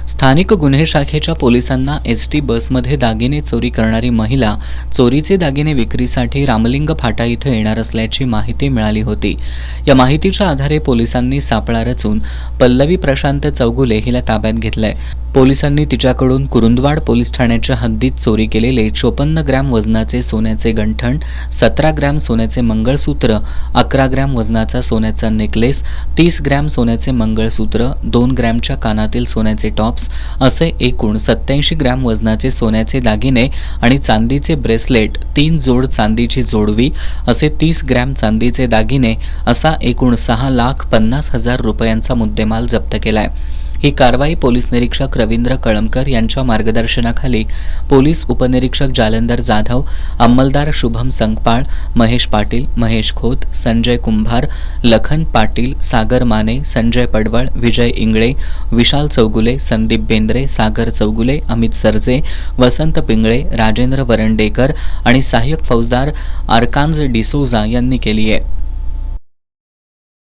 स्थानिक गुन्हे शाखेच्या पोलिसांना एसटी बसमध्ये दागिने चोरी करणारी महिला चोरीचे दागिने विक्रीसाठी रामलिंग फाटा इथं येणार असल्याची माहिती मिळाली होती। या माहितीच्या आधारे पोलिसांनी सापळा रचून पल्लवी प्रशांत चौगुले हिला ताब्यात घेतलंय। पोलिसांनी तिच्याकडून कुरुंदवाड पोलीस ठाण्याच्या हद्दीत चोरी केलेले 54 ग्रॅम वजनाचे सोन्याचे गंठण, 17 ग्रॅम सोन्याचे मंगळसूत्र, 11 ग्रॅम वजनाचा सोन्याचा नेकलेस, 30 ग्रॅम सोन्याचे मंगळसूत्र, 2 ग्रॅमच्या कानातील सोन्याचे टॉप्स असे एकूण 87 ग्रॅम वजनाचे सोन्याचे दागिने आणि चांदीचे ब्रेसलेट, 3 जोड चांदीची जोडवी असे 30 ग्रॅम चांदीचे दागिने असा एकूण 6,50,000 रुपयांचा मुद्देमाल जप्त केलाय। ही कारवाई पोलीस निरीक्षक रवींद्र कळमकर यांच्या मार्गदर्शनाखाली पोलीस उपनिरीक्षक जालंधर जाधव, अंमलदार शुभम संगपाळ, महेश पाटील, महेश खोत, संजय कुंभार, लखन पाटील, सागर माने, संजय पडवळ, विजय इंगळे, विशाल चौगुले, संदीप बेंद्रे, सागर चौगुले, अमित सरजे, वसंत पिंगळे, राजेंद्र वरंडेकर आणि सहाय्यक फौजदार आरकांज डिसोजा यांनी केली आहे।